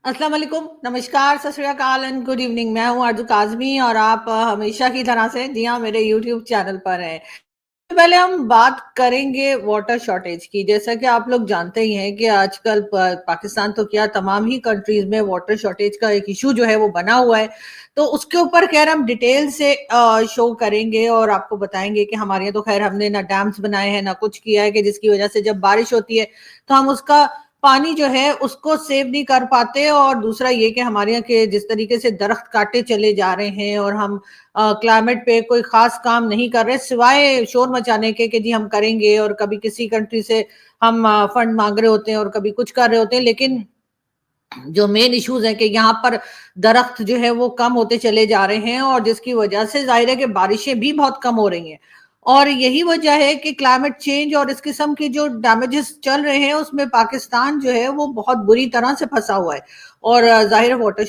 अस्सलाम वालेकुम, नमस्कार, सत श्री अकाल एंड गुड इवनिंग। मैं हूँ आरजू काज़मी और आप हमेशा की तरह से जी हाँ मेरे यूट्यूब चैनल पर हैं। पहले हम बात करेंगे वाटर शॉर्टेज की। जैसा कि आप लोग जानते ही हैं कि आजकल पाकिस्तान तो क्या तमाम ही कंट्रीज में वाटर शॉर्टेज का एक इशू जो है वो बना हुआ है। तो उसके ऊपर खैर हम डिटेल से शो करेंगे और आपको बताएंगे कि हमारे यहाँ तो खैर हमने ना डैम्स बनाए हैं ना कुछ किया है कि जिसकी वजह से जब बारिश होती है तो हम उसका पानी जो है उसको सेव नहीं कर पाते। और दूसरा ये कि हमारे यहाँ के जिस तरीके से दरख्त काटे चले जा रहे हैं और हम क्लाइमेट पे कोई खास काम नहीं कर रहे सिवाय शोर मचाने के कि जी हम करेंगे, और कभी किसी कंट्री से हम फंड मांग रहे होते हैं और कभी कुछ कर रहे होते हैं। लेकिन जो मेन इश्यूज है कि यहाँ पर दरख्त जो है वो कम होते चले जा रहे हैं और जिसकी वजह से जाहिर है कि बारिशें भी बहुत कम हो रही हैं। और यही वजह है कि क्लाइमेट चेंज और इस किस्म के जो डैमेजेस चल रहे हैं उसमें पाकिस्तान जो है वो बहुत बुरी तरह से फंसा हुआ है। और जाहिर है वाटर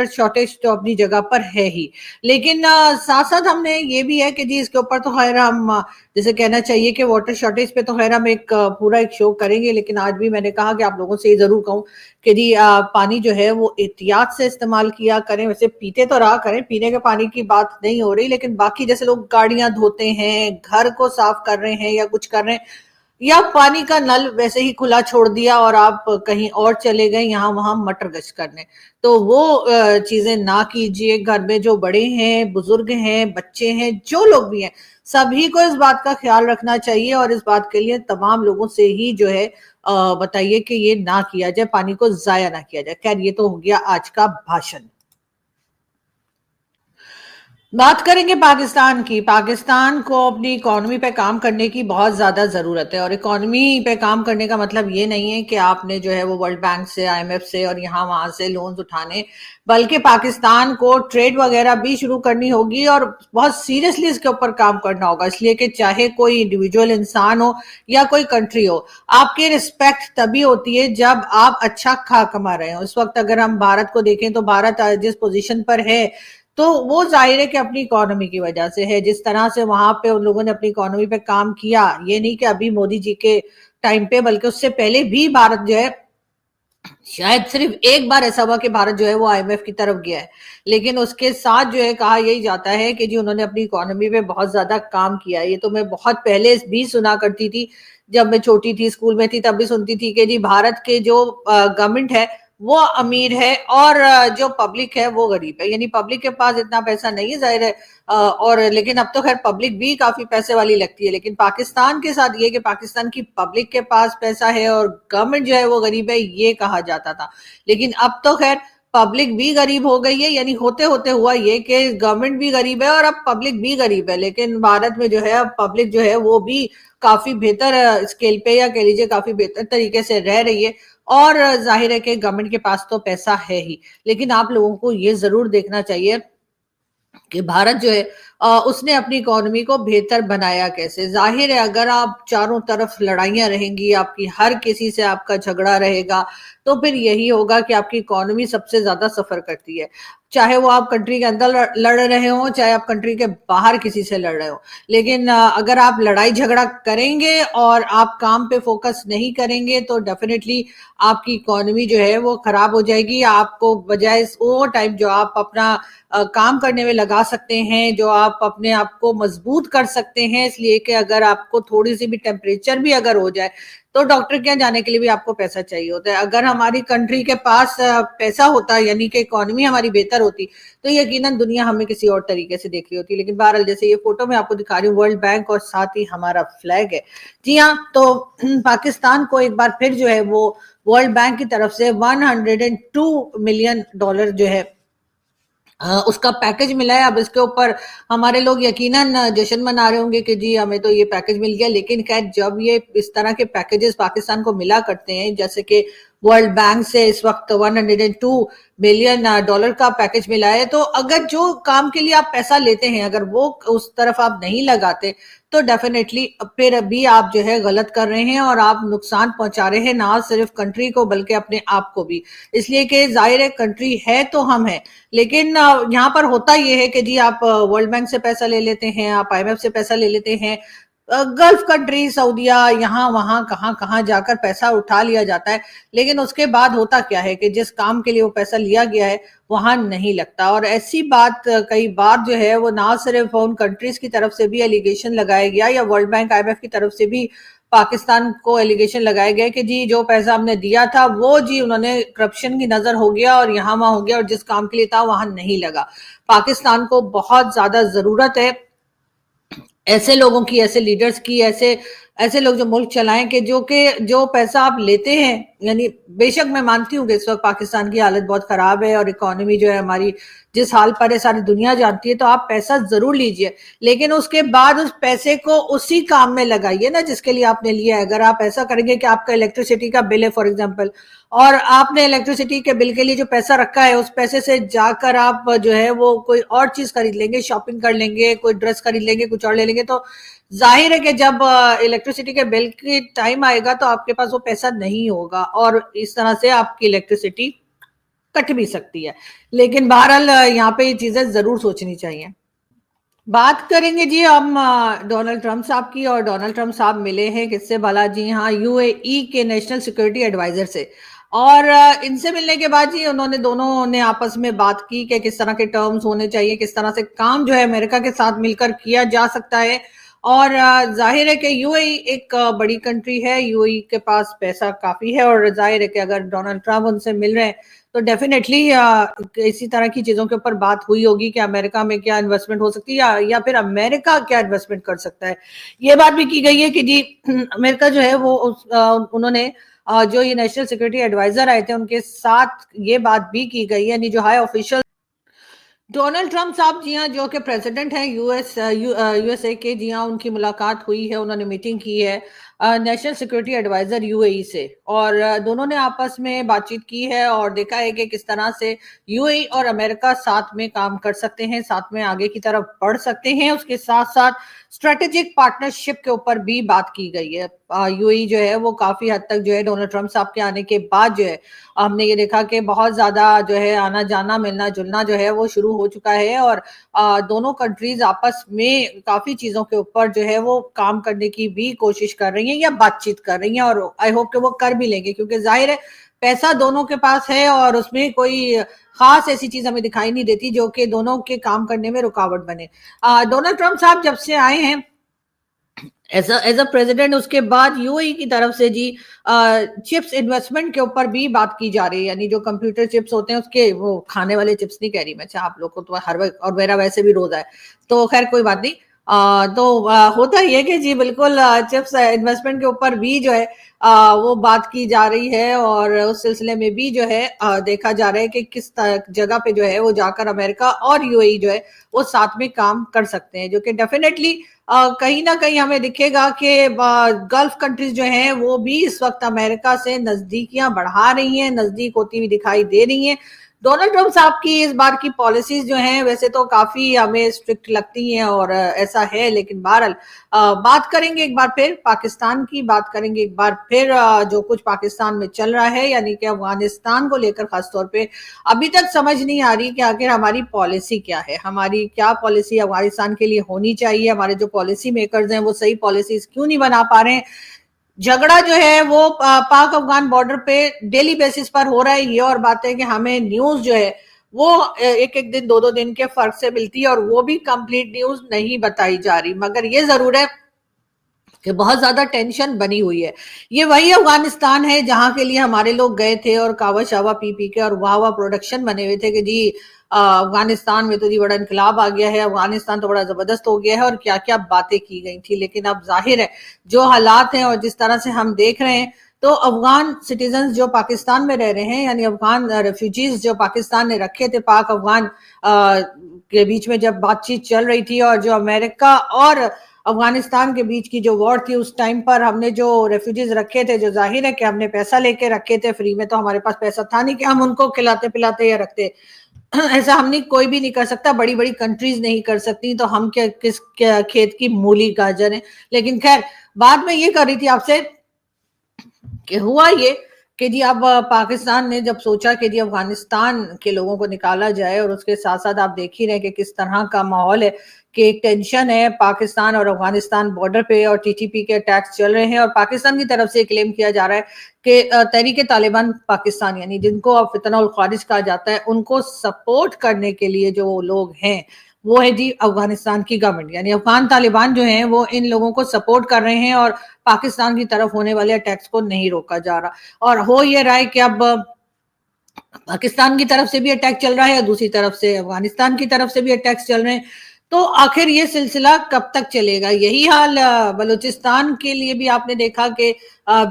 शॉर्टेज तो अपनी जगह पर है ही, लेकिन साथ साथ हमने ये भी है कि जी इसके ऊपर तो खैर हम जैसे कहना चाहिए कि वाटर शॉर्टेज पे तो खैर हम एक पूरा एक शो करेंगे। लेकिन आज भी मैंने कहा कि आप लोगों से ये जरूर कहूँ कि जी पानी जो है वो एहतियात से इस्तेमाल किया करें। वैसे पीते तो रहा करें, पीने के पानी की बात नहीं हो रही, लेकिन बाकी जैसे लोग गाड़ियां धोते हैं, घर को साफ कर रहे हैं या कुछ कर रहे हैं, या पानी का नल वैसे ही खुला छोड़ दिया और आप कहीं और चले गए यहाँ वहां मटर गश्त करने, तो वो चीजें ना कीजिए। घर में जो बड़े हैं, बुजुर्ग हैं, बच्चे हैं, जो लोग भी हैं, सभी को इस बात का ख्याल रखना चाहिए और इस बात के लिए तमाम लोगों से ही जो है बताइए कि ये ना किया जाए, पानी को जाया ना किया जाए। खैर ये तो हो गया आज का भाषण। बात करेंगे पाकिस्तान की। पाकिस्तान को अपनी इकोनॉमी पे काम करने की बहुत ज्यादा जरूरत है, और इकोनॉमी पे काम करने का मतलब ये नहीं है कि आपने जो है वो वर्ल्ड बैंक से, आईएमएफ से और यहाँ वहां से लोन्स उठाने, बल्कि पाकिस्तान को ट्रेड वगैरह भी शुरू करनी होगी और बहुत सीरियसली इसके ऊपर काम करना होगा। इसलिए कि चाहे कोई इंडिविजुअल इंसान हो या कोई कंट्री हो, आपकी रिस्पेक्ट तभी होती है जब आप अच्छा खा कमा रहे हो। इस वक्त अगर हम भारत को देखें तो भारत जिस पोजीशन पर है तो वो जाहिर है कि अपनी इकोनॉमी की वजह से है। जिस तरह से वहां पे उन लोगों ने अपनी इकोनॉमी पे काम किया, ये नहीं कि अभी मोदी जी के टाइम पे, बल्कि उससे पहले भी भारत जो है, शायद सिर्फ एक बार ऐसा हुआ कि भारत जो है वो आईएमएफ की तरफ गया है, लेकिन उसके साथ जो है कहा यही जाता है कि जी उन्होंने अपनी इकोनॉमी पे बहुत ज्यादा काम किया। ये तो मैं बहुत पहले भी सुना करती थी, जब मैं छोटी थी, स्कूल में थी, तब भी सुनती थी कि जी भारत के जो गवर्नमेंट है वो अमीर है और जो पब्लिक है वो गरीब है। यानी पब्लिक के पास इतना पैसा नहीं है जाहिर है, और लेकिन अब तो खैर पब्लिक भी काफी पैसे वाली लगती है। लेकिन पाकिस्तान के साथ ये कि पाकिस्तान की पब्लिक के पास पैसा है और गवर्नमेंट जो है वो गरीब है, ये कहा जाता था। लेकिन अब तो खैर पब्लिक भी गरीब हो गई है, यानी होते होते हुआ ये कि गवर्नमेंट भी गरीब है और अब पब्लिक भी गरीब है। लेकिन भारत में जो है अब पब्लिक जो है वो भी काफी बेहतर स्केल पे, या कह लीजिए काफी बेहतर तरीके से रह रही है। और जाहिर है कि गवर्नमेंट के पास तो पैसा है ही, लेकिन आप लोगों को ये जरूर देखना चाहिए कि भारत जो है उसने अपनी इकोनॉमी को बेहतर बनाया कैसे। जाहिर है अगर आप चारों तरफ लड़ाइयां रहेंगी, आपकी हर किसी से आपका झगड़ा रहेगा, तो फिर यही होगा कि आपकी इकोनॉमी सबसे ज्यादा सफर करती है। चाहे वो आप कंट्री के अंदर लड़ रहे हो, चाहे आप कंट्री के बाहर किसी से लड़ रहे हो। लेकिन अगर आप लड़ाई झगड़ा करेंगे और आप काम पे फोकस नहीं करेंगे तो डेफिनेटली आपकी इकोनॉमी जो है वो खराब हो जाएगी। आपको बजाय वो टाइम जो आप अपना काम करने में लगा सकते हैं, जो आप अपने आप को मजबूत कर सकते हैं, इसलिए कि अगर आपको थोड़ी सी भी टेम्परेचर भी अगर हो जाए तो डॉक्टर के यहाँ जाने के लिए भी आपको पैसा चाहिए होता है। अगर हमारी कंट्री के पास पैसा होता, यानी कि इकोनॉमी हमारी बेहतर होती, तो यकीनन दुनिया हमें किसी और तरीके से देख रही होती। लेकिन बहरहाल जैसे ये फोटो में आपको दिखा रही हूँ, वर्ल्ड बैंक और साथ ही हमारा फ्लैग है। जी हाँ, तो पाकिस्तान को एक बार फिर जो है वो वर्ल्ड बैंक की तरफ से $102 मिलियन जो है उसका पैकेज मिला है। अब इसके ऊपर हमारे लोग यकीनन जश्न मना रहे होंगे कि जी हमें तो ये पैकेज मिल गया। लेकिन खैर जब ये इस तरह के पैकेजेस पाकिस्तान को मिला करते हैं, जैसे कि वर्ल्ड बैंक से इस वक्त $102 मिलियन का पैकेज मिला है, तो अगर जो काम के लिए आप पैसा लेते हैं अगर वो उस तरफ आप नहीं लगाते तो डेफिनेटली फिर भी आप जो है गलत कर रहे हैं और आप नुकसान पहुंचा रहे हैं, ना सिर्फ कंट्री को बल्कि अपने आप को भी। इसलिए कि जाहिर है कंट्री है तो हम हैं, लेकिन यहाँ पर होता यह है कि जी आप वर्ल्ड बैंक से पैसा ले लेते हैं, आप आईएमएफ से पैसा ले लेते हैं, गल्फ कंट्री, सऊदीया, यहाँ वहां कहाँ कहाँ जाकर पैसा उठा लिया जाता है, लेकिन उसके बाद होता क्या है कि जिस काम के लिए वो पैसा लिया गया है वहां नहीं लगता। और ऐसी बात कई बार जो है वो ना सिर्फ उन कंट्रीज की तरफ से भी एलिगेशन लगाया गया या वर्ल्ड बैंक IMF की तरफ से भी पाकिस्तान को एलिगेशन लगाया गया कि जी जो पैसा हमने दिया था वो जी उन्होंने करप्शन की नजर हो गया और यहाँ वहां हो गया और जिस काम के लिए था वहां नहीं लगा। पाकिस्तान को बहुत ज्यादा जरूरत है ऐसे लोगों की, ऐसे लीडर्स की, ऐसे ऐसे लोग जो मुल्क चलाएं कि जो पैसा आप लेते हैं, यानी बेशक मैं मानती हूँ कि इस वक्त पाकिस्तान की हालत बहुत खराब है और इकोनॉमी जो है हमारी जिस हाल पर है सारी दुनिया जानती है, तो आप पैसा जरूर लीजिए, लेकिन उसके बाद उस पैसे को उसी काम में लगाइए ना जिसके लिए आपने लिया है। अगर आप ऐसा करेंगे कि आपका इलेक्ट्रिसिटी का बिल है फॉर एग्जाम्पल, और आपने इलेक्ट्रिसिटी के बिल के लिए जो पैसा रखा है उस पैसे से जाकर आप जो है वो कोई और चीज खरीद लेंगे, शॉपिंग कर लेंगे, कोई ड्रेस खरीद लेंगे, कुछ और ले लेंगे, तो जाहिर है कि जब इलेक्ट्रिसिटी के बिल की टाइम आएगा तो आपके पास वो पैसा नहीं होगा और इस तरह से आपकी इलेक्ट्रिसिटी कट भी सकती है। लेकिन बहरहाल यहाँ पे ये चीजें जरूर सोचनी चाहिए। बात करेंगे जी हम डोनाल्ड ट्रंप साहब की, और डोनाल्ड ट्रंप साहब मिले हैं किससे भला जी, हाँ UAE के नेशनल सिक्योरिटी एडवाइजर से। और इनसे मिलने के बाद जी उन्होंने दोनों ने आपस में बात की कि किस तरह के टर्म्स होने चाहिए, किस तरह से काम जो है अमेरिका के साथ मिलकर किया जा सकता है। और जाहिर है कि UAE एक बड़ी कंट्री है, UAE के पास पैसा काफी है और जाहिर है कि अगर डोनाल्ड ट्रंप उनसे मिल रहे हैं तो डेफिनेटली इसी तरह की चीजों के ऊपर बात हुई होगी कि अमेरिका में क्या इन्वेस्टमेंट हो सकती है या फिर अमेरिका क्या इन्वेस्टमेंट कर सकता है। ये बात भी की गई है कि जी अमेरिका जो है वो उन्होंने जो ये नेशनल सिक्योरिटी एडवाइजर आए थे उनके साथ ये बात भी की गई, यानी जो हाई ऑफिशियल डोनाल्ड ट्रंप साहब जी हाँ जो कि प्रेसिडेंट हैं USA के, जी हाँ उनकी मुलाकात हुई है, उन्होंने मीटिंग की है नेशनल सिक्योरिटी एडवाइजर UAE से, और दोनों ने आपस में बातचीत की है और देखा है कि किस तरह से UAE और अमेरिका साथ में काम कर सकते हैं, साथ में आगे की तरफ बढ़ सकते हैं। उसके साथ साथ स्ट्रेटेजिक पार्टनरशिप के ऊपर भी बात की गई है। UAE जो है वो काफी हद तक जो है डोनाल्ड ट्रंप साहब के आने के बाद जो है हमने ये देखा कि बहुत ज्यादा जो है आना जाना मिलना जुलना जो है वो शुरू हो चुका है और दोनों कंट्रीज आपस में काफी चीजों के ऊपर जो है वो काम करने की भी कोशिश कर रही हैं या बातचीत कर रही हैं, और आई होप कि वो कर भी लेंगे क्योंकि जाहिर है पैसा दोनों के पास है और उसमें कोई खास ऐसी चीज हमें दिखाई नहीं देती जो कि दोनों के काम करने में रुकावट बने। डोनाल्ड ट्रंप साहब जब से आए हैं एज अ प्रेसिडेंट, उसके बाद UAE की तरफ से जी चिप्स इन्वेस्टमेंट के ऊपर भी बात की जा रही है, यानी जो कंप्यूटर चिप्स होते हैं उसके, वो खाने वाले चिप्स नहीं कह रही मैं, आप लोग को तो हर वक्त और मेरा वैसे भी रोज है तो खैर कोई बात नहीं। होता ही है कि जी बिल्कुल चिप्स इन्वेस्टमेंट के ऊपर भी जो है वो बात की जा रही है और उस सिलसिले में भी जो है देखा जा रहा है कि किस जगह पे जो है वो जाकर अमेरिका और UAE जो है वो साथ में काम कर सकते हैं, जो कि डेफिनेटली कहीं ना कहीं हमें दिखेगा कि गल्फ कंट्रीज जो हैं वो भी इस वक्त अमेरिका से नजदीकियां बढ़ा रही हैं, नजदीक होती हुई दिखाई दे रही हैं। डोनाल्ड ट्रंप साहब की इस बार की पॉलिसीज जो हैं वैसे तो काफी हमें स्ट्रिक्ट लगती हैं और ऐसा है, लेकिन बहरहाल बात करेंगे एक बार फिर पाकिस्तान की, बात करेंगे एक बार फिर जो कुछ पाकिस्तान में चल रहा है, यानी कि अफगानिस्तान को लेकर खासतौर पे अभी तक समझ नहीं आ रही कि आखिर हमारी पॉलिसी क्या है, हमारी क्या पॉलिसी अफगानिस्तान के लिए होनी चाहिए, हमारे जो पॉलिसी मेकर्स हैं वो सही पॉलिसीज क्यों नहीं बना पा रहे हैं। झगड़ा जो है वो पाक अफगान बॉर्डर पे डेली बेसिस पर हो रहा है, ये और बात है कि हमें न्यूज जो है वो एक एक दिन दो दो दिन के फर्क से मिलती है और वो भी कंप्लीट न्यूज नहीं बताई जा रही, मगर ये जरूर है कि बहुत ज्यादा टेंशन बनी हुई है। ये वही अफगानिस्तान है जहां के लिए हमारे लोग गए थे और कावा शावा पी पी के और वाह वाह प्रोडक्शन बने हुए थे कि जी अफगानिस्तान में तो जी बड़ा इनकलाब आ गया है, अफगानिस्तान तो बड़ा जबरदस्त हो गया है और क्या क्या बातें की गई थी। लेकिन अब जाहिर है जो हालात हैं और जिस तरह से हम देख रहे हैं तो अफगान सिटीजन जो पाकिस्तान में रह रहे हैं, यानी अफगान रेफ्यूजीज जो पाकिस्तान ने रखे थे, पाक अफगान के बीच में जब बातचीत चल रही थी और जो अमेरिका और अफगानिस्तान के बीच की जो वॉर थी उस टाइम पर हमने जो रेफ्यूजीज रखे थे, जो जाहिर है कि हमने पैसा लेके रखे थे, फ्री में तो हमारे पास पैसा था नहीं कि हम उनको खिलाते पिलाते या रखते ऐसा हमने कोई भी नहीं कर सकता, बड़ी बड़ी कंट्रीज नहीं कर सकती, तो हम क्या खेत की मूली गाजर है। लेकिन खैर बात मैं ये कर रही थी आपसे कि हुआ ये کہ جی اب پاکستان نے جب سوچا کہ جی افغانستان کے لوگوں کو نکالا جائے، اور اس کے ساتھ ساتھ آپ دیکھ ہی رہے ہیں کہ کس طرح کا ماحول ہے، کہ ایک ٹینشن ہے پاکستان اور افغانستان بارڈر پہ، اور ٹی ٹی پی کے اٹیکس چل رہے ہیں، اور پاکستان کی طرف سے کلیم کیا جا رہا ہے کہ تحریک طالبان پاکستان، یعنی جن کو اب فتنہ الخوارج کہا جاتا ہے، ان کو سپورٹ کرنے کے لیے جو لوگ ہیں وہ ہے جی افغانستان کی گورنمنٹ، یعنی افغان طالبان جو ہیں وہ ان لوگوں کو سپورٹ کر رہے ہیں، اور پاکستان کی طرف ہونے والے اٹیکس کو نہیں روکا جا رہا۔ اور ہو یہ رہا ہے کہ اب پاکستان کی طرف سے بھی اٹیک چل رہا ہے، اور دوسری طرف سے افغانستان کی طرف سے بھی اٹیکس چل رہے ہیں، تو آخر یہ سلسلہ کب تک چلے گا؟ یہی حال بلوچستان کے لیے بھی آپ نے دیکھا کہ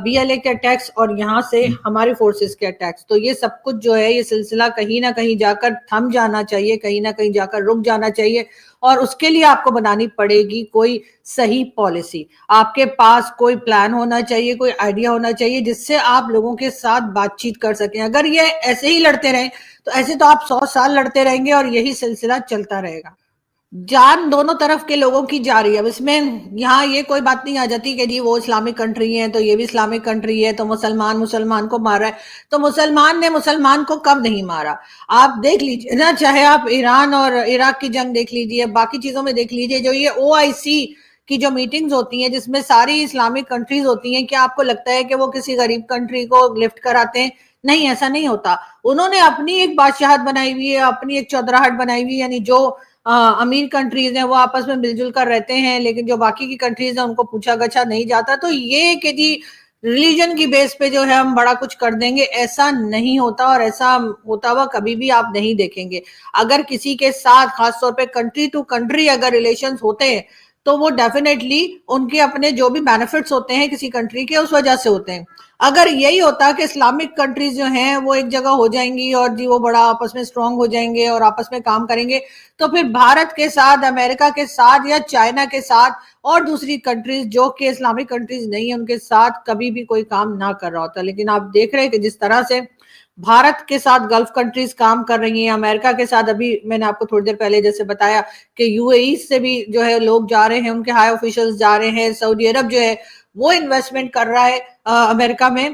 بی ایل اے کے اٹیکس اور یہاں سے ہماری فورسز کے اٹیکس، تو یہ سب کچھ جو ہے یہ سلسلہ کہیں نہ کہیں جا کر تھم جانا چاہیے، کہیں نہ کہیں جا کر رک جانا چاہیے، اور اس کے لیے آپ کو بنانی پڑے گی کوئی صحیح پالیسی، آپ کے پاس کوئی پلان ہونا چاہیے، کوئی آئیڈیا ہونا چاہیے جس سے آپ لوگوں کے ساتھ بات چیت کر سکیں۔ اگر یہ ایسے ہی لڑتے رہیں تو ایسے تو آپ 100 سال لڑتے رہیں گے، اور یہی سلسلہ چلتا رہے گا۔ جان دونوں طرف کے لوگوں کی جا رہی ہے، اب اس میں یہاں یہ کوئی بات نہیں آ جاتی کہ جی وہ اسلامک کنٹری ہے تو یہ بھی اسلامک کنٹری ہے، تو مسلمان کو مارا ہے، تو مسلمان نے مسلمان کو کب نہیں مارا؟ آپ دیکھ لیجئے نا، چاہے آپ ایران اور عراق کی جنگ دیکھ لیجئے، باقی چیزوں میں دیکھ لیجئے، جو یہ او آئی سی کی جو میٹنگز ہوتی ہیں جس میں ساری اسلامک کنٹریز ہوتی ہیں، کیا آپ کو لگتا ہے کہ وہ کسی غریب کنٹری کو لفٹ کراتے ہیں؟ نہیں، ایسا نہیں ہوتا۔ انہوں نے اپنی ایک بادشاہت بنائی ہوئی ہے، اپنی ایک چودراہٹ بنائی ہوئی ہے، یعنی جو امیر کنٹریز ہیں وہ آپس میں مل جل کر رہتے ہیں، لیکن جو باقی کی کنٹریز ہیں ان کو پوچھا گچھا نہیں جاتا۔ تو یہ کہ جی ریلیجن کی بیس پہ جو ہے ہم بڑا کچھ کر دیں گے، ایسا نہیں ہوتا، اور ایسا ہوتا ہوا کبھی بھی آپ نہیں دیکھیں گے۔ اگر کسی کے ساتھ خاص طور پہ کنٹری ٹو کنٹری اگر ریلیشنز ہوتے ہیں تو وہ ڈیفینیٹلی ان کے اپنے جو بھی بینیفٹس ہوتے ہیں کسی کنٹری کے اس وجہ سے ہوتے ہیں۔ اگر یہی ہوتا کہ اسلامک کنٹریز جو ہیں وہ ایک جگہ ہو جائیں گی اور جی وہ بڑا آپس میں اسٹرانگ ہو جائیں گے اور آپس میں کام کریں گے، تو پھر بھارت کے ساتھ، امریکہ کے ساتھ یا چائنا کے ساتھ اور دوسری کنٹریز جو کہ اسلامک کنٹریز نہیں ہیں ان کے ساتھ کبھی بھی کوئی کام نہ کر رہا ہوتا۔ لیکن آپ دیکھ رہے ہیں کہ جس طرح سے بھارت کے ساتھ گلف کنٹریز کام کر رہی ہیں، امریکہ کے ساتھ، ابھی میں نے آپ کو تھوڑی دیر پہلے جیسے بتایا کہ یو اے ای سے بھی جو ہے لوگ جا رہے ہیں، ان کے ہائی آفیشلز جا رہے ہیں، سعودی عرب جو ہے وہ انویسٹمنٹ کر رہا ہے امریکہ میں،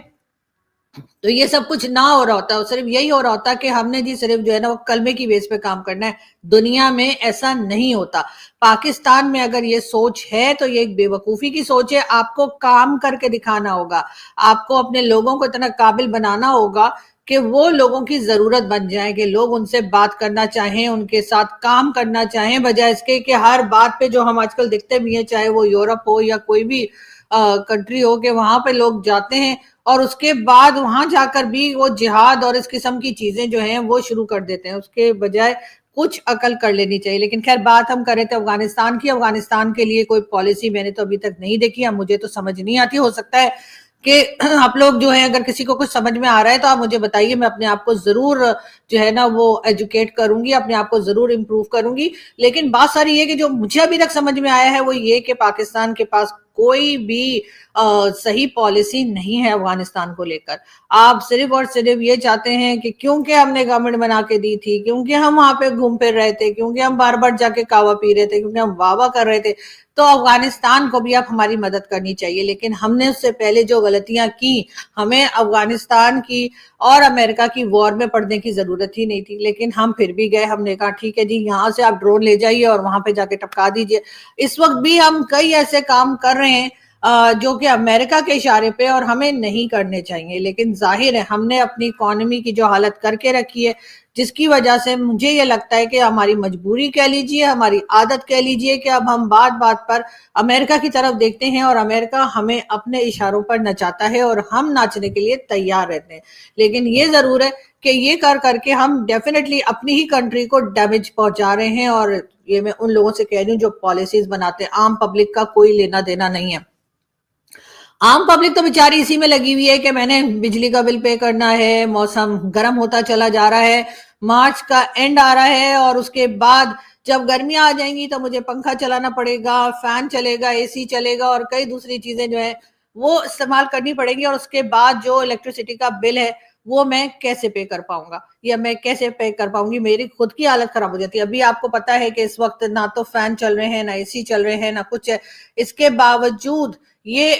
تو یہ سب کچھ نہ ہو رہا ہوتا، صرف یہی ہو رہا ہوتا کہ ہم نے جی صرف جو ہے نا وہ کلمے کی بیس پہ کام کرنا ہے۔ دنیا میں ایسا نہیں ہوتا۔ پاکستان میں اگر یہ سوچ ہے تو یہ ایک بے وقوفی کی سوچ ہے، آپ کو کام کر کے دکھانا ہوگا، آپ کو اپنے لوگوں کو اتنا قابل بنانا ہوگا کہ وہ لوگوں کی ضرورت بن جائیں، کہ لوگ ان سے بات کرنا چاہیں، ان کے ساتھ کام کرنا چاہیں، بجائے اس کے کہ ہر بات پہ جو ہم آج کل دیکھتے بھی ہیں، چاہے وہ یورپ ہو یا کوئی بھی کنٹری ہو، کہ وہاں پہ لوگ جاتے ہیں اور اس کے بعد وہاں جا کر بھی وہ جہاد اور اس قسم کی چیزیں جو ہیں وہ شروع کر دیتے ہیں، اس کے بجائے کچھ عقل کر لینی چاہیے۔ لیکن خیر بات ہم کریں تو افغانستان کی، افغانستان کے لیے کوئی پالیسی میں نے تو ابھی تک نہیں دیکھی، اب مجھے تو سمجھ نہیں آتی، ہو سکتا ہے کہ آپ لوگ جو ہیں اگر کسی کو کچھ سمجھ میں آ رہا ہے تو آپ مجھے بتائیے، میں اپنے آپ کو ضرور جو ہے نا وہ ایجوکیٹ کروں گی، اپنے آپ کو ضرور امپروو کروں گی۔ لیکن بات ساری یہ کہ جو مجھے ابھی تک سمجھ میں آیا ہے وہ یہ کہ پاکستان کے پاس کوئی بھی صحیح پالیسی نہیں ہے افغانستان کو لے کر۔ آپ صرف اور صرف یہ چاہتے ہیں کہ کیونکہ ہم نے گورنمنٹ بنا کے دی تھی، کیونکہ ہم وہاں پہ گھوم پھر رہے تھے، کیونکہ ہم بار بار جا کے کعوہ پی رہے تھے، کیونکہ ہم واہ واہ کر رہے تھے، تو افغانستان کو بھی اب ہماری مدد کرنی چاہیے۔ لیکن ہم نے اس سے پہلے جو غلطیاں کی، ہمیں افغانستان کی اور امریکہ کی وار میں پڑنے کی ضرورت ہی نہیں تھی، لیکن ہم پھر بھی گئے، ہم نے کہا ٹھیک ہے جی یہاں سے آپ ڈرون لے جائیے اور وہاں پہ جا کے ٹپکا دیجئے۔ اس وقت بھی ہم کئی ایسے کام کر رہے ہیں جو کہ امریکہ کے اشارے پہ اور ہمیں نہیں کرنے چاہیے، لیکن ظاہر ہے ہم نے اپنی اکانومی کی جو حالت کر کے رکھی ہے، جس کی وجہ سے مجھے یہ لگتا ہے کہ ہماری مجبوری کہہ لیجئے، ہماری عادت کہہ لیجئے کہ اب ہم بات بات پر امریکہ کی طرف دیکھتے ہیں اور امریکہ ہمیں اپنے اشاروں پر نچاتا ہے اور ہم ناچنے کے لیے تیار رہتے ہیں۔ لیکن یہ ضرور ہے کہ یہ کر کر کے ہم ڈیفینیٹلی اپنی ہی کنٹری کو ڈیمیج پہنچا رہے ہیں، اور یہ میں ان لوگوں سے کہہ رہی ہوں جو پالیسیز بناتے ہیں، عام پبلک کا کوئی لینا دینا نہیں ہے۔ عام پبلک تو بیچاری اسی میں لگی ہوئی ہے کہ میں نے بجلی کا بل پے کرنا ہے، موسم گرم ہوتا چلا جا رہا ہے، مارچ کا اینڈ آ رہا ہے، اور اس کے بعد جب گرمیاں آ جائیں گی تو مجھے پنکھا چلانا پڑے گا، فین چلے گا، اے سی چلے گا، اور کئی دوسری چیزیں جو ہیں وہ استعمال کرنی پڑے گی، اور اس کے بعد جو الیکٹریسٹی کا بل ہے وہ میں کیسے پے کر پاؤں گا، یا میں کیسے پے کر پاؤں گی؟ میری خود کی حالت خراب ہو جاتی ہے۔ ابھی آپ کو پتا ہے کہ اس وقت نہ تو فین چل رہے ہیں، نہ اے سی چل رہے ہیں، نہ کچھ ہے، اس کے باوجود یہ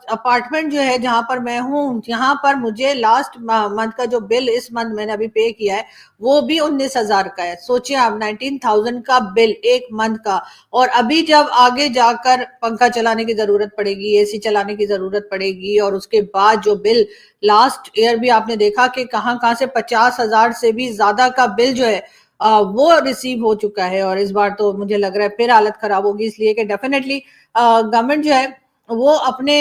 اپارٹمنٹ جو ہے جہاں پر میں ہوں، یہاں پر مجھے لاسٹ منتھ کا جو بل اس منتھ میں نے ابھی پے کیا ہے وہ بھی 19,000 کا ہے. سوچیں آپ 19,000 کا بل ایک منتھ کا. اور ابھی جب آگے جا کر پنکھا چلانے کی ضرورت پڑے گی، اے سی چلانے کی ضرورت پڑے گی، اور اس کے بعد جو بل لاسٹ ایئر بھی آپ نے دیکھا کہ کہاں کہاں سے 50,000 سے بھی زیادہ کا بل جو ہے وہ ریسیو ہو چکا ہے. اور اس بار تو مجھے لگ رہا ہے پھر حالت خراب ہوگی، اس لیے کہ ڈیفینیٹلی گورنمنٹ جو ہے وہ اپنے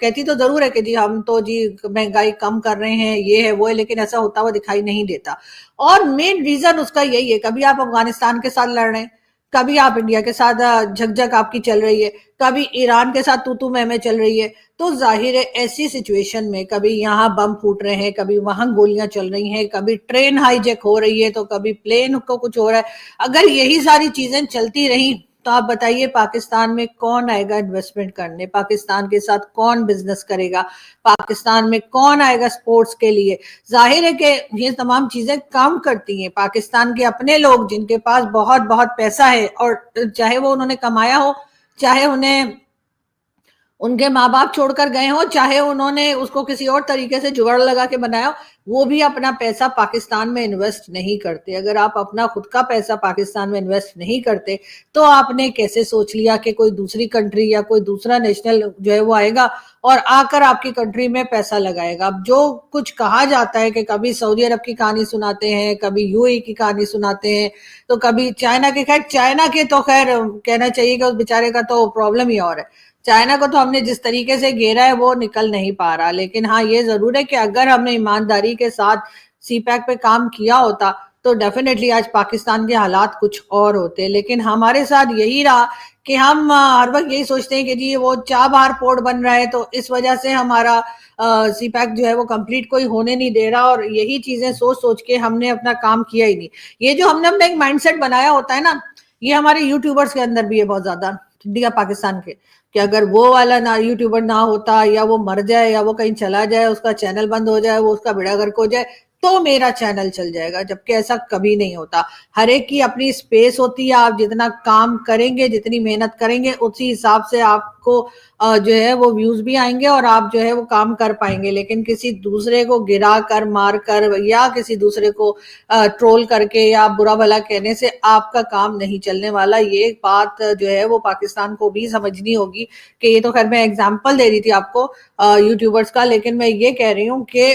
کہتی تو ضرور ہے کہ جی ہم تو جی مہنگائی کم کر رہے ہیں، یہ ہے وہ ہے، لیکن ایسا ہوتا ہوا دکھائی نہیں دیتا. اور مین ریزن اس کا یہی ہے، کبھی آپ افغانستان کے ساتھ لڑ رہے ہیں، کبھی آپ انڈیا کے ساتھ جھک آپ کی چل رہی ہے، کبھی ایران کے ساتھ تو میں چل رہی ہے. تو ظاہر ہے ایسی سچویشن میں کبھی یہاں بم پھوٹ رہے ہیں، کبھی وہاں گولیاں چل رہی ہیں، کبھی ٹرین ہائی جیک ہو رہی ہے، تو کبھی پلین کو کچھ ہو رہا ہے. اگر یہی ساری چیزیں چلتی رہیں تو آپ بتائیے پاکستان میں کون آئے گا انویسٹمنٹ کرنے، پاکستان کے ساتھ کون بزنس کرے گا، پاکستان میں کون آئے گا سپورٹس کے لیے. ظاہر ہے کہ یہ تمام چیزیں کام کرتی ہیں. پاکستان کے اپنے لوگ جن کے پاس بہت بہت پیسہ ہے، اور چاہے وہ انہوں نے کمایا ہو، چاہے انہیں ان کے ماں باپ چھوڑ کر گئے ہوں، چاہے انہوں نے اس کو کسی اور طریقے سے جگاڑ لگا کے بنایا، وہ بھی اپنا پیسہ پاکستان میں انویسٹ نہیں کرتے. اگر آپ اپنا خود کا پیسہ پاکستان میں انویسٹ نہیں کرتے تو آپ نے کیسے سوچ لیا کہ کوئی دوسری کنٹری یا کوئی دوسرا نیشنل جو ہے وہ آئے گا اور آ کر آپ کی کنٹری میں پیسہ لگائے گا. اب جو کچھ کہا جاتا ہے کہ کبھی سعودی عرب کی کہانی سناتے ہیں، کبھی یو اے کی کہانی سناتے ہیں، تو کبھی چائنا کے، خیر چائنا کے تو خیر کہنا چاہیے کہ اس بیچارے کا تو پرابلم ہی اور ہے. چائنا کو تو ہم نے جس طریقے سے گھیرا ہے وہ نکل نہیں پا رہا. لیکن ہاں یہ ضرور ہے کہ اگر ہم نے ایمانداری کے ساتھ سی پیک پہ کام کیا ہوتا تو ڈیفینیٹلی آج پاکستان کے حالات کچھ اور ہوتے. لیکن ہمارے ساتھ یہی رہا کہ ہم ہر وقت یہی سوچتے ہیں کہ جی وہ چابہار پورٹ بن رہا ہے تو اس وجہ سے ہمارا سی پیک جو ہے وہ کمپلیٹ کوئی ہونے نہیں دے رہا. اور یہی چیزیں سوچ سوچ کے ہم نے اپنا کام کیا ہی نہیں. یہ جو ہم نے اپنا ایک مائنڈ سیٹ بنایا ہوتا ہے نا، یہ ہمارے یوٹیوبرز کے اندر بھی ہے بہت زیادہ، انڈیا پاکستان کے، کہ اگر وہ والا نہ یوٹیوبر نہ ہوتا، یا وہ مر جائے، یا وہ کہیں چلا جائے، اس کا چینل بند ہو جائے، وہ اس کا بیڑا غرق ہو جائے، تو میرا چینل چل جائے گا. جبکہ ایسا کبھی نہیں ہوتا. ہر ایک کی اپنی سپیس ہوتی ہے. آپ جتنا کام کریں گے، جتنی محنت کریں گے، اسی حساب سے آپ کو جو ہے وہ ویوز بھی آئیں گے اور آپ جو ہے وہ کام کر پائیں گے. لیکن کسی دوسرے کو گرا کر، مار کر، یا کسی دوسرے کو ٹرول کر کے یا برا بھلا کہنے سے آپ کا کام نہیں چلنے والا. یہ بات جو ہے وہ پاکستان کو بھی سمجھنی ہوگی. کہ یہ تو خیر میں ایگزامپل دے رہی تھی آپ کو یوٹیوبرز کا، لیکن میں یہ کہہ رہی ہوں کہ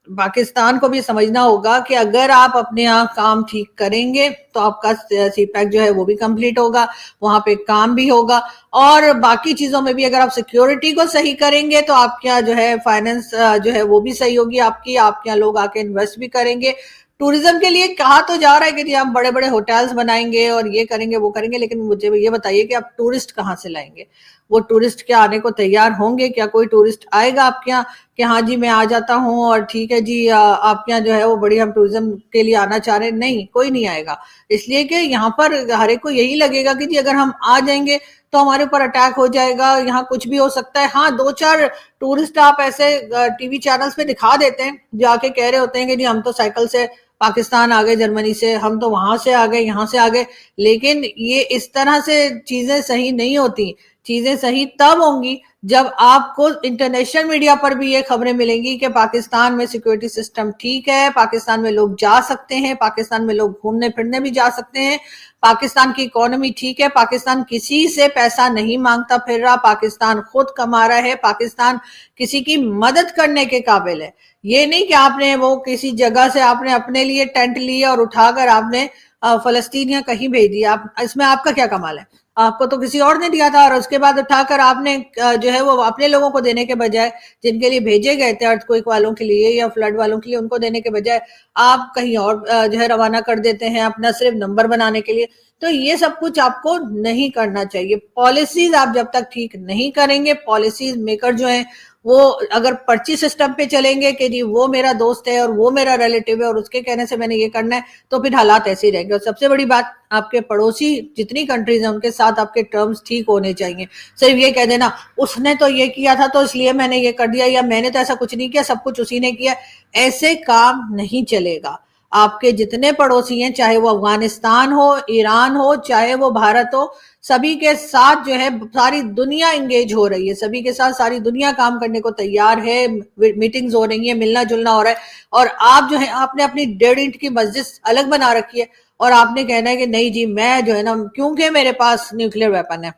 پاکستان کو بھی سمجھنا ہوگا کہ اگر آپ اپنے یہاں کام ٹھیک کریں گے تو آپ کا سی پیک جو ہے وہ بھی کمپلیٹ ہوگا، وہاں پہ کام بھی ہوگا. اور باقی چیزوں میں بھی اگر آپ سیکیورٹی کو صحیح کریں گے تو آپ کیا جو ہے فائننس جو ہے وہ بھی صحیح ہوگی آپ کی یہاں لوگ آ کے انویسٹ بھی کریں گے. ٹوریزم کے لیے کہا تو جا رہا ہے کہ جی ہم بڑے بڑے ہوٹلز بنائیں گے اور یہ کریں گے وہ کریں گے، لیکن مجھے یہ بتائیے کہ آپ ٹورسٹ کہاں سے لائیں گے؟ وہ ٹورسٹ کیا آنے کو تیار ہوں گے؟ کیا کوئی ٹورسٹ آئے گا آپ کے یہاں کہ ہاں جی میں آ جاتا ہوں اور ٹھیک ہے جی آپ کے یہاں جو ہے وہ بڑی ہم ٹورزم کے لیے آنا چاہ رہے ہیں؟ نہیں، کوئی نہیں آئے گا. اس لیے کہ یہاں پر ہر ایک کو یہی لگے گا کہ جی اگر ہم آ جائیں گے تو ہمارے اوپر اٹیک ہو جائے گا، یہاں کچھ بھی ہو سکتا ہے. ہاں دو چار ٹورسٹ آپ ایسے ٹی وی چینلز پہ دکھا دیتے ہیں جو آ کے کہہ رہے ہوتے ہیں کہ جی ہم تو سائیکل سے پاکستان آ گئے، جرمنی سے، ہم تو وہاں سے آ گئے، یہاں سے آ گئے. لیکن یہ اس طرح سے چیزیں صحیح نہیں ہوتی. چیزیں صحیح تب ہوں گی جب آپ کو انٹرنیشنل میڈیا پر بھی یہ خبریں ملیں گی کہ پاکستان میں سیکورٹی سسٹم ٹھیک ہے، پاکستان میں لوگ جا سکتے ہیں، پاکستان میں لوگ گھومنے پھرنے بھی جا سکتے ہیں، پاکستان کی اکانومی ٹھیک ہے، پاکستان کسی سے پیسہ نہیں مانگتا پھر رہا، پاکستان خود کما رہا ہے، پاکستان کسی کی مدد کرنے کے قابل ہے. یہ نہیں کہ آپ نے وہ کسی جگہ سے آپ نے اپنے لیے ٹینٹ لیے اور اٹھا کر آپ نے فلسطین یا کہیں بھیج دیا. اس میں آپ کا کیا کمال ہے؟ آپ کو تو کسی اور نے دیا تھا، اور اس کے بعد اٹھا کر آپ نے جو ہے وہ اپنے لوگوں کو دینے کے بجائے، جن کے لیے بھیجے گئے تھے ارتھ کوئک والوں کے لیے یا فلڈ والوں کے لیے، ان کو دینے کے بجائے آپ کہیں اور جو ہے روانہ کر دیتے ہیں اپنا صرف نمبر بنانے کے لیے. تو یہ سب کچھ آپ کو نہیں کرنا چاہیے. پالیسیز آپ جب تک ٹھیک نہیں کریں گے، پالیسیز میکر جو ہیں وہ اگر پرچی سسٹم پہ چلیں گے کہ جی وہ میرا دوست ہے اور وہ میرا ریلیٹیو ہے اور اس کے کہنے سے میں نے یہ کرنا ہے، تو پھر حالات ایسے ہی رہیں گے. اور سب سے بڑی بات، آپ کے پڑوسی جتنی کنٹریز ہیں ان کے ساتھ آپ کے ٹرمز ٹھیک ہونے چاہیے. صرف یہ کہہ دینا اس نے تو یہ کیا تھا تو اس لیے میں نے یہ کر دیا، یا میں نے تو ایسا کچھ نہیں کیا، سب کچھ اسی نے کیا، ایسے کام نہیں چلے گا. आपके जितने पड़ोसी हैं, चाहे वो अफगानिस्तान हो, ईरान हो, चाहे वो भारत हो, सभी के साथ जो है सारी दुनिया इंगेज हो रही है, सभी के साथ सारी दुनिया काम करने को तैयार है, मीटिंग्स हो रही है, मिलना जुलना हो रहा है, और आप जो है आपने अपनी 1.5 इंच की मस्जिद अलग बना रखी है और आपने कहना है कि नहीं जी मैं जो है ना, क्योंकि मेरे पास न्यूक्लियर वेपन है,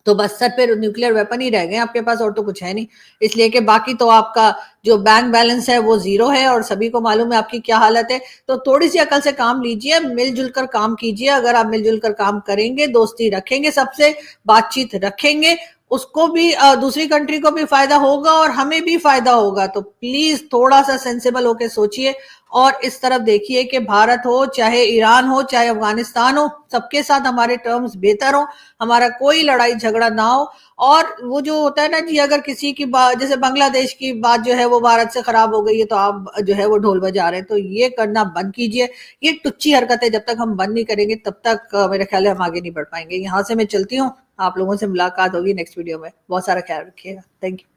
तो बस सर पे न्यूक्लियर वेपन ही रह गए आपके पास, और तो कुछ है नहीं, इसलिए कि बाकी तो आपका जो बैंक बैलेंस है वो जीरो है और सभी को मालूम है आपकी क्या हालत है। तो थोड़ी सी अकल से काम लीजिए, मिलजुल कर काम कीजिए। अगर आप मिलजुल कर काम करेंगे, दोस्ती रखेंगे, सबसे बातचीत रखेंगे, उसको भी दूसरी कंट्री को भी फायदा होगा और हमें भी फायदा होगा। तो प्लीज थोड़ा सा सेंसिबल होके सोचिए और इस तरफ देखिए कि भारत हो, चाहे ईरान हो, चाहे अफगानिस्तान हो, सबके साथ हमारे टर्म्स बेहतर हो, हमारा कोई लड़ाई झगड़ा ना हो। और वो जो होता है ना जी, अगर किसी की बात, जैसे बांग्लादेश की बात जो है वो भारत से खराब हो गई है तो आप जो है वो ढोल बजा रहे हैं, तो ये करना बंद कीजिए। ये टुच्ची हरकतें जब तक हम बंद नहीं करेंगे तब तक मेरे ख्याल है हम आगे नहीं बढ़ पाएंगे। यहाँ से मैं चलती हूँ, आप लोगों से मुलाकात होगी नेक्स्ट वीडियो में। बहुत सारा ख्याल रखिएगा। Thank you.